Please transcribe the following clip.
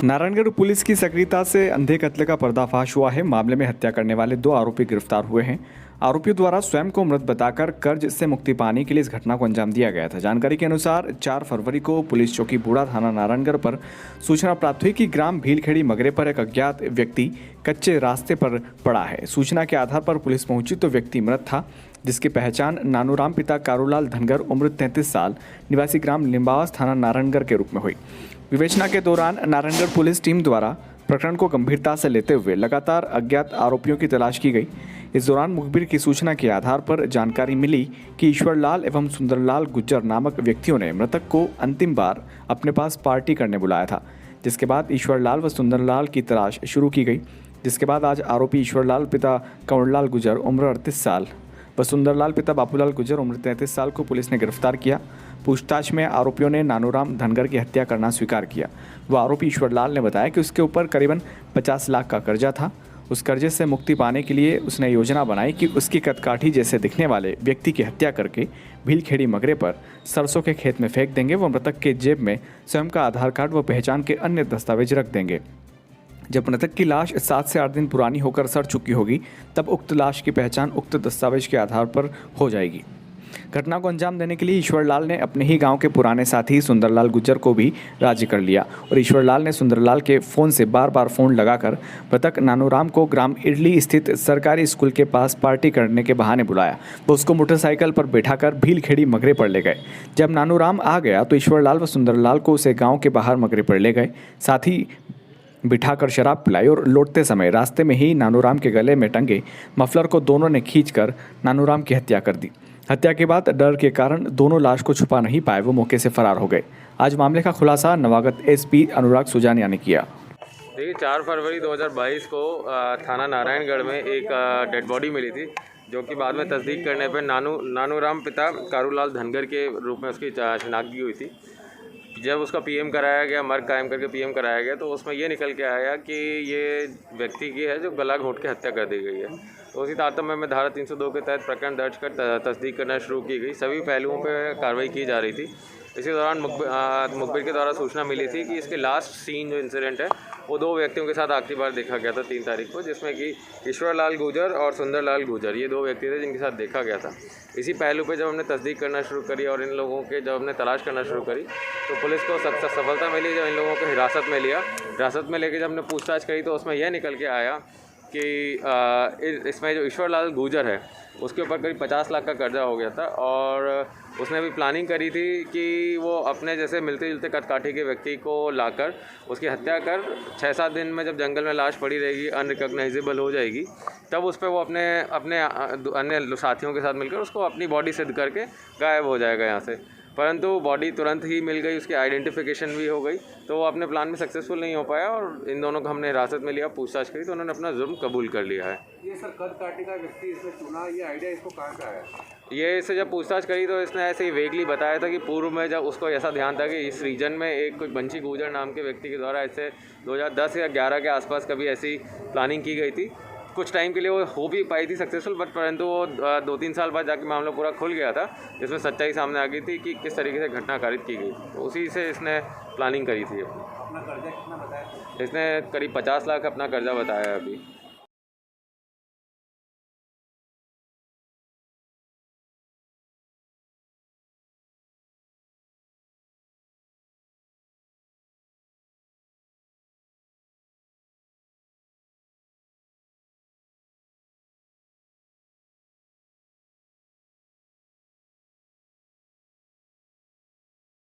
Narayangarh police की सक्रियता से अंधे कत्ल का पर्दाफाश हुआ है। मामले में हत्या करने वाले 2 आरोपी गिरफ्तार हुए हैं। आरोपियों द्वारा स्वयं को मृत बताकर कर्ज से मुक्ति पाने के लिए इस घटना को अंजाम दिया गया था। जानकारी के अनुसार 4 फरवरी को पुलिस चौकी बूढ़ा थाना नारायणगढ़ पर सूचना प्राप्त हुई कि ग्राम भीलखेड़ी मगरे पर एक अज्ञात व्यक्ति कच्चे रास्ते पर पड़ा है। सूचना के आधार पर पुलिस पहुंची तो व्यक्ति मृत था, जिसकी पहचान नानूराम पिता कारूलाल धनगर उम्र 33 साल निवासी ग्राम लिंबावास थाना नारायणगढ़ के रूप में हुई। विवेचना के दौरान नारायणगढ़ पुलिस टीम द्वारा प्रकरण को गंभीरता से लेते हुए लगातार अज्ञात आरोपियों की तलाश की गई। इस दौरान मुखबिर की सूचना के आधार पर जानकारी मिली कि ईश्वरलाल एवं सुंदरलाल गुज्जर नामक व्यक्तियों ने मृतक को अंतिम बार अपने पास पार्टी करने बुलाया था, जिसके बाद ईश्वरलाल व सुंदरलाल की तलाश शुरू की गई। जिसके बाद आज आरोपी ईश्वरलाल पिता कंवरलाल गुज्जर उम्र 38 साल व सुंदरलाल पिता बापूलाल गुज्जर उम्र 33 साल को पुलिस ने गिरफ्तार किया। पूछताछ में आरोपियों ने नानूराम धनगर की हत्या करना स्वीकार किया। वह आरोपी ईश्वरलाल ने बताया कि उसके ऊपर करीबन 50 लाख का कर्जा था। उस कर्जे से मुक्ति पाने के लिए उसने योजना बनाई कि उसकी कदकाठी जैसे दिखने वाले व्यक्ति की हत्या करके भीलखेड़ी मगरे पर सरसों के खेत में फेंक देंगे। वह मृतक के जेब में स्वयं का आधार कार्ड व पहचान के अन्य दस्तावेज रख देंगे। जब मृतक की लाश 7 से 8 दिन पुरानी होकर सड़ चुकी होगी, तब उक्त लाश की पहचान उक्त दस्तावेज के आधार पर हो जाएगी। घटना को अंजाम देने के लिए ईश्वरलाल ने अपने ही गांव के पुराने साथी सुंदरलाल गुज्जर को भी राजी कर लिया और ईश्वरलाल ने सुंदरलाल के फ़ोन से बार बार फ़ोन लगाकर मृतक नानूराम को ग्राम इडली स्थित सरकारी स्कूल के पास पार्टी करने के बहाने बुलाया। वो उसको मोटरसाइकिल पर बैठाकर भीलखेड़ी मगरे पर ले गए। जब नानूराम आ गया तो ईश्वरलाल व सुंदरलाल को उसे गाँव के बाहर मगरे पर ले गए, साथ ही बिठाकर शराब पिलाई और लौटते समय रास्ते में ही नानूराम के गले में टंगे मफलर को दोनों ने खींचकर नानूराम की हत्या कर दी। हत्या के बाद डर के कारण दोनों लाश को छुपा नहीं पाए, वो मौके से फरार हो गए। आज मामले का खुलासा नवागत एसपी अनुराग सुजानिया ने किया। देखिए, 4 फरवरी 2022 को थाना नारायणगढ़ में एक डेड बॉडी मिली थी, जो कि बाद में तस्दीक करने पर नानूराम पिता कारूलाल धनगर के रूप में उसकी शिनाख्त हुई थी। जब उसका पीएम कराया गया, मर्ग कायम करके पीएम कराया गया, तो उसमें ये निकल के आया कि ये व्यक्ति की है जो गला घोंट के हत्या कर दी गई है। तो उसी तारतम्य में धारा 302 के तहत प्रकरण दर्ज कर तस्दीक करना शुरू की गई। सभी पहलुओं पर कार्रवाई की जा रही थी। इसी दौरान मुखबिर के द्वारा सूचना मिली थी कि इसके लास्ट सीन जो इंसिडेंट है वो 2 व्यक्तियों के साथ आखिरी बार देखा गया था 3 तारीख को, जिसमें कि ईश्वरलाल गुज्जर और सुंदरलाल गुज्जर, ये 2 व्यक्ति थे जिनके साथ देखा गया था। इसी पहलू पे जब हमने तस्दीक करना शुरू करी और इन लोगों के जब हमने तलाश करना शुरू करी, तो पुलिस को सफलता मिली। जब इन लोगों को हिरासत में लिया, हिरासत में लेके जब हमने पूछताछ करी तो उसमें यह निकल के आया कि इसमें जो ईश्वरलाल गुज्जर है उसके ऊपर करीब 50 लाख का कर्जा हो गया था और उसने भी प्लानिंग करी थी कि वो अपने जैसे मिलते जुलते कदकाठी के व्यक्ति को लाकर उसकी हत्या कर 6-7 दिन में जब जंगल में लाश पड़ी रहेगी, अनरिकग्नाइजेबल हो जाएगी, तब उस पर वो अपने अन्य साथियों के साथ मिलकर उसको अपनी बॉडी सिद्ध करके गायब हो जाएगा यहाँ से। परंतु बॉडी तुरंत ही मिल गई, उसकी आइडेंटिफिकेशन भी हो गई, तो वो अपने प्लान में सक्सेसफुल नहीं हो पाया और इन दोनों को हमने हिरासत में लिया, पूछताछ करी तो उन्होंने अपना जुर्म कबूल कर लिया है। ये सर कदकाठी का व्यक्ति इसमें चुना, ये आइडिया इसको कहाँ से आया? ये इससे जब पूछताछ करी तो इसने ऐसे ही वेगली बताया था कि पूर्व में जब उसको ऐसा ध्यान था कि इस रीजन में एक कोई बंशी गुज्जर नाम के व्यक्ति के द्वारा ऐसे 2010 या 11 के आसपास कभी ऐसी प्लानिंग की गई थी। कुछ टाइम के लिए वो हो भी पाई थी सक्सेसफुल, बट परंतु वो 2-3 साल बाद जाके मामला पूरा खुल गया था, जिसमें सच्चाई सामने आ गई थी कि किस तरीके से घटना कारित की गई। तो उसी से इसने प्लानिंग करी थी। अपना कर्जा कितना बताया? इसने करीब 50 लाख अपना कर्जा बताया अभी।